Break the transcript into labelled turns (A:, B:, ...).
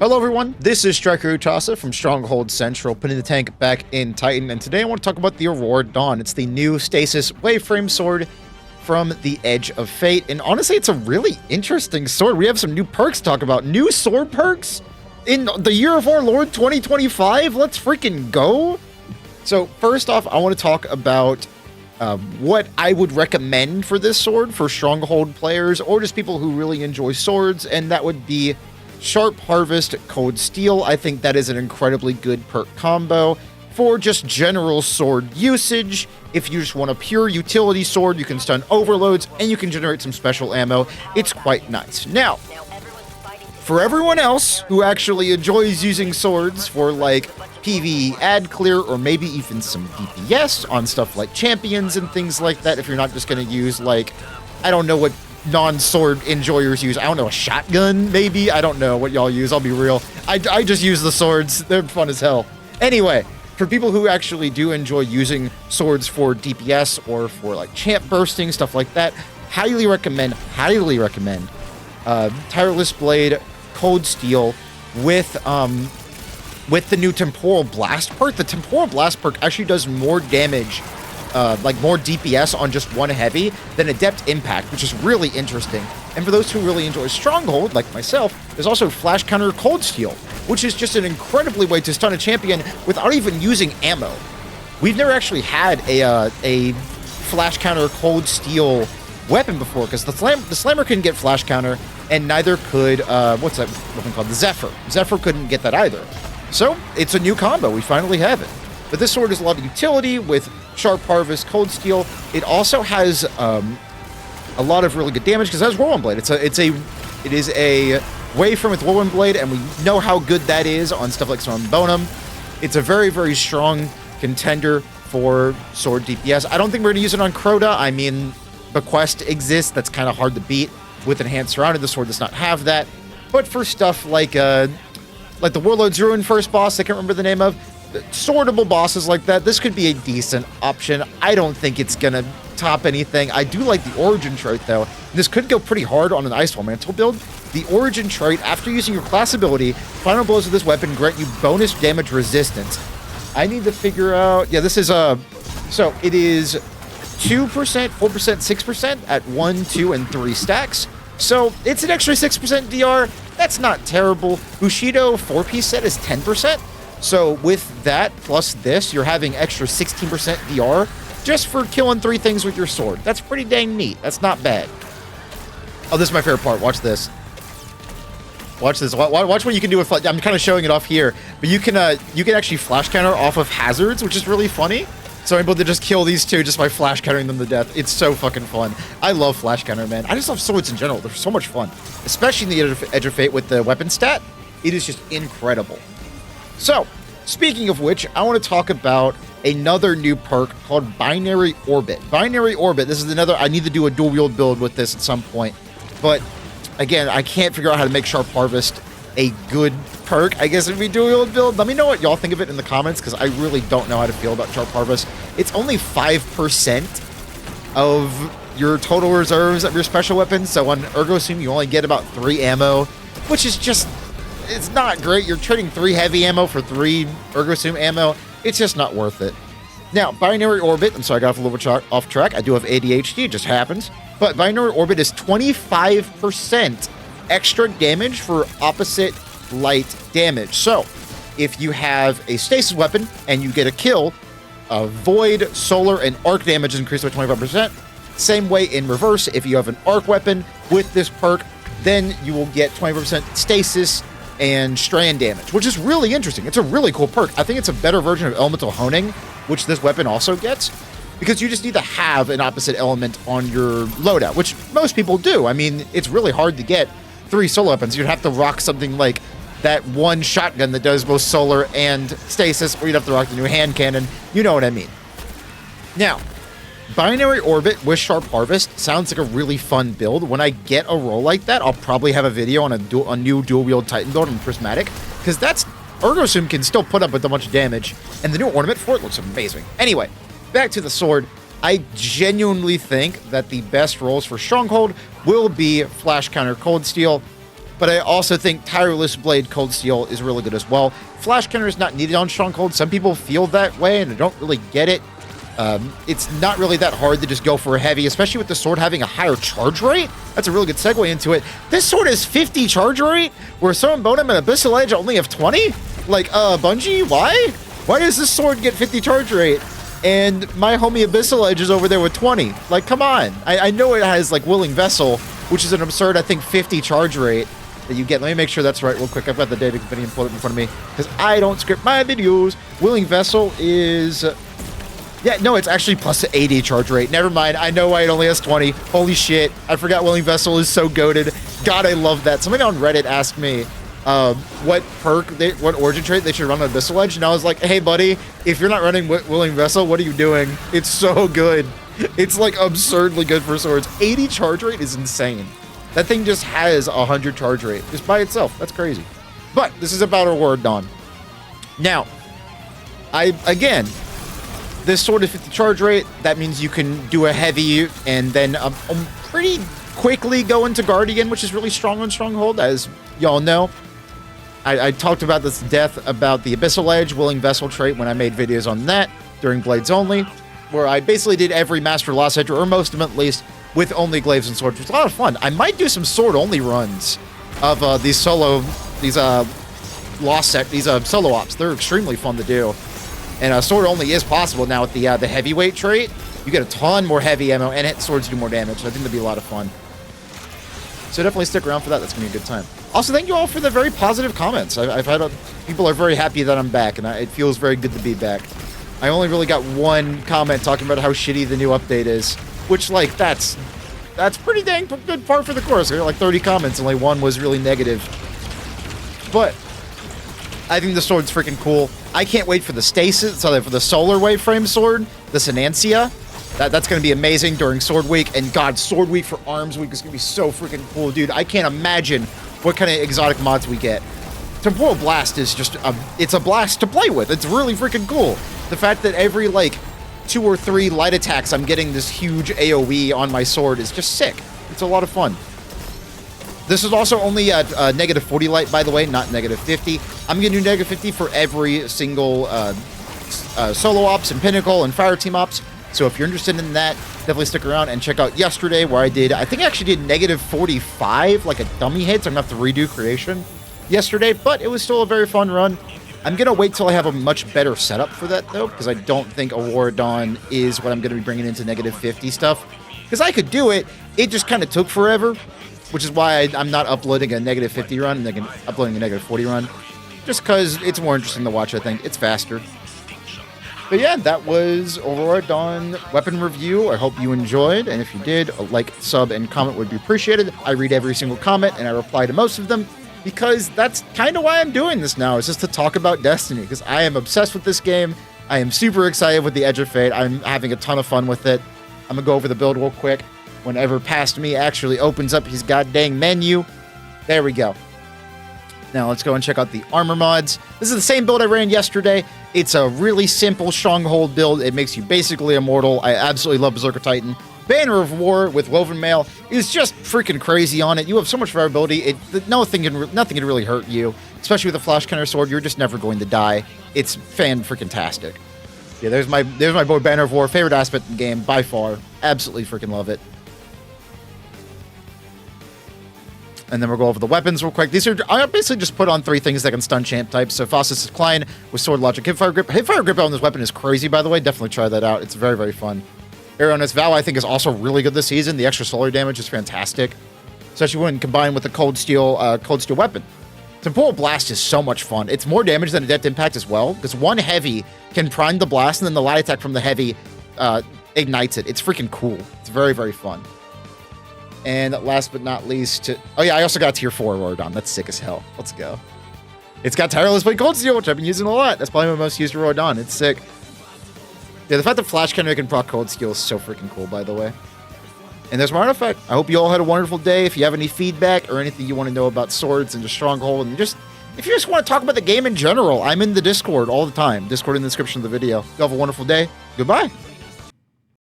A: Hello everyone, this is Striker Utasa from Stronghold Central, putting the tank back in Titan, and today I want to talk about the Aurora Dawn. It's the new Stasis waveframe sword from the Edge of Fate, and honestly, it's a really interesting sword. We have some new perks to talk about. New sword perks in the year of our Lord 2025? Let's freaking go! So first off, I want to talk about what I would recommend for this sword for Stronghold players, or just people who really enjoy swords, and that would be Sharp Harvest, Cold Steel. I think that is an incredibly good perk combo for just general sword usage. If you just want a pure utility sword, you can stun overloads and you can generate some special ammo. It's quite nice. Now, for everyone else who actually enjoys using swords for like PvE ad clear or maybe even some DPS on stuff like champions and things like that, if you're not just going to use like, I don't know what non-sword enjoyers use. I don't know, a shotgun maybe? I don't know what y'all use, I'll be real. I just use the swords. They're fun as hell. Anyway, for people who actually do enjoy using swords for DPS or for like champ bursting, stuff like that, highly recommend Tireless Blade, Cold Steel with the new Temporal Blast perk. The Temporal Blast perk actually does more damage, like more DPS on just one heavy than Adept Impact, which is really interesting. And for those who really enjoy Stronghold, like myself, there's also Flash Counter Cold Steel, which is just an incredible way to stun a champion without even using ammo. We've never actually had a Flash Counter Cold Steel weapon before, because the Slammer couldn't get Flash Counter, and neither could, what's that weapon called? The Zephyr. Zephyr couldn't get that either. So, it's a new combo. We finally have it. But this sword is a lot of utility with Sharp Harvest, Cold Steel. It also has a lot of really good damage because it has Whirlwind Blade. It is a waveframe with Whirlwind Blade, and we know how good that is on stuff like Storm Bonum. It's a very, very strong contender for sword DPS. I don't think we're going to use it on Crota. I mean, Bequest exists. That's kind of hard to beat with Enhanced Surrounded. The sword does not have that. But for stuff like the Warlord's Ruin first boss, I can't remember the name of, sortable bosses like that, this could be a decent option. I don't think it's gonna top anything. I do like the Origin trait though. This could go pretty hard on an Icefall Mantle build. The Origin trait, after using your class ability, final blows of this weapon grant you bonus damage resistance. I need to figure out, yeah, this is so it is 2%, 4%, 6% at 1, 2, and 3 stacks. So it's an extra 6% DR. That's not terrible. Bushido 4-piece set is 10%. So with that plus this, you're having extra 16% DR just for killing 3 things with your sword. That's pretty dang neat. That's not bad. Oh, this is my favorite part. Watch this. Watch this. Watch what you can do with. I'm kind of showing it off here, but you can actually flash counter off of hazards, which is really funny. So I'm able to just kill these two just by flash countering them to death. It's so fucking fun. I love flash counter, man. I just love swords in general. They're so much fun, especially in the Edge of Fate with the weapon stat. It is just incredible. So, speaking of which, I want to talk about another new perk called Binary Orbit. Binary Orbit, this is another, I need to do a dual wield build with this at some point. But, again, I can't figure out how to make Sharp Harvest a good perk. I guess it would be dual wield build. Let me know what y'all think of it in the comments, because I really don't know how to feel about Sharp Harvest. It's only 5% of your total reserves of your special weapons, so on Ergo Sum you only get about 3 ammo, which is just, it's not great. You're trading 3 heavy ammo for 3 Ergo Sum ammo. It's just not worth it. Now, Binary Orbit, I'm sorry, I got off a little bit off track. I do have ADHD, it just happens. But Binary Orbit is 25% extra damage for opposite light damage. So, if you have a Stasis weapon and you get a kill, Void, Solar, and Arc damage is increased by 25%. Same way in reverse, if you have an Arc weapon with this perk, then you will get 20% Stasis and Strand damage, which is really interesting. It's a really cool perk. I think it's a better version of Elemental Honing, which this weapon also gets, because you just need to have an opposite element on your loadout, which most people do. I mean, it's really hard to get 3 solo weapons. You'd have to rock something like that one shotgun that does both solar and stasis, or you'd have to rock the new hand cannon. You know what I mean. Now, Binary Orbit with Sharp Harvest sounds like a really fun build. When I get a roll like that, I'll probably have a video on a new dual wield Titan build on Prismatic, because that's Ergo Sum can still put up with a bunch of damage, and the new ornament for it looks amazing. Anyway, back to the sword. I genuinely think that the best rolls for Stronghold will be Flash Counter Cold Steel, but I also think Tireless Blade Cold Steel is really good as well. Flash Counter is not needed on Stronghold. Some people feel that way, and I don't really get it. It's not really that hard to just go for a heavy, especially with the sword having a higher charge rate. That's a really good segue into it. This sword has 50 charge rate, where Stone Bonum and Abyssal Edge only have 20? Like, Bungie, why? Why does this sword get 50 charge rate? And my homie Abyssal Edge is over there with 20. Like, come on. I know it has, like, Willing Vessel, which is an absurd, I think, 50 charge rate that you get. Let me make sure that's right real quick. I've got the data company pulled up in front of me, because I don't script my videos. Willing Vessel is... yeah, no, it's actually plus 80 charge rate. Never mind. I know why it only has 20. Holy shit. I forgot Willing Vessel is so goated. God, I love that. Somebody on Reddit asked me what origin trait they should run on Abyssal Edge, and I was like, hey, buddy, if you're not running Willing Vessel, what are you doing? It's so good. It's, like, absurdly good for swords. 80 charge rate is insane. That thing just has 100 charge rate just by itself. That's crazy. But this is about Aurora Dawn. Now, again, this sword is 50 charge rate. That means you can do a heavy and then pretty quickly go into Guardian, which is really strong on Stronghold, as y'all know. I talked about this to death about the Abyssal Edge Willing Vessel trait when I made videos on that during Blades Only, where I basically did every Master Lost Edge, or most of them at least, with only glaives and swords, which was a lot of fun. I might do some sword-only runs of these solo ops. They're extremely fun to do. And sword only is possible now with the heavyweight trait. You get a ton more heavy ammo, and swords do more damage. So I think that'd be a lot of fun. So definitely stick around for that. That's gonna be a good time. Also, thank you all for the very positive comments. I've had people are very happy that I'm back, and it feels very good to be back. I only really got one comment talking about how shitty the new update is, which, like, that's pretty dang good par for the course. I got like 30 comments, only one was really negative. But I think the sword's freaking cool. I can't wait for the Stasis, for the Solar Wave Frame sword, the Sinancia. That's going to be amazing during Sword Week. And God, Sword Week for Arms Week is going to be so freaking cool, dude. I can't imagine what kind of exotic mods we get. Temporal Blast is just, it's a blast to play with. It's really freaking cool. The fact that every, like, 2 or 3 light attacks I'm getting this huge AoE on my sword is just sick. It's a lot of fun. This is also only at negative 40 light, by the way, not negative 50. I'm going to do negative 50 for every single solo ops and Pinnacle and Fire Team ops. So if you're interested in that, definitely stick around and check out yesterday where I think I actually did negative 45, like a dummy hit, so I'm going to have to redo creation yesterday, but it was still a very fun run. I'm going to wait till I have a much better setup for that, though, because I don't think Aurora Dawn is what I'm going to be bringing into negative 50 stuff. Because I could do it, it just kind of took forever, which is why I'm not uploading a negative 50 run and uploading a negative 40 run. Just because it's more interesting to watch, I think. It's faster. But yeah, that was Aurora Dawn weapon review. I hope you enjoyed, and if you did, a like, sub, and comment would be appreciated. I read every single comment, and I reply to most of them, because that's kind of why I'm doing this now, is just to talk about Destiny, because I am obsessed with this game. I am super excited with the Edge of Fate. I'm having a ton of fun with it. I'm going to go over the build real quick. Whenever Past Me actually opens up his goddamn menu. There we go. Now let's go and check out the armor mods. This is the same build I ran yesterday. It's a really simple Stronghold build. It makes you basically immortal. I absolutely love Berserker Titan. Banner of War with Woven Mail is just freaking crazy on it. You have so much variability. Nothing can really hurt you, especially with a Flash Counter sword. You're just never going to die. It's fan-freaking-tastic. Yeah, there's my boy Banner of War. Favorite aspect of the game by far. Absolutely freaking love it. And then we'll go over the weapons real quick. I basically just put on 3 things that can stun champ types. So Faucet's Decline with Sword Logic Hipfire Grip. Hipfire Grip on this weapon is crazy, by the way. Definitely try that out. It's very, very fun. Aeronus Vow, I think, is also really good this season. The extra solar damage is fantastic, especially when combined with the Cold Steel weapon. Temporal Blast is so much fun. It's more damage than Adept Impact as well, because one heavy can prime the blast, and then the light attack from the heavy ignites it. It's freaking cool. It's very, very fun. And last but not least, oh yeah, I also got tier 4 Aurora Dawn. That's sick as hell. Let's go. It's got Tireless Blade Cold Steel, which I've been using a lot. That's probably my most used Aurora Dawn. It's sick. Yeah, the fact that Flash Counter can proc Cold Steel is so freaking cool, by the way. And there's my artifact. I hope you all had a wonderful day. If you have any feedback or anything you want to know about swords and the Stronghold, and if you just want to talk about the game in general, I'm in the Discord all the time. Discord in the description of the video. You have a wonderful day. Goodbye.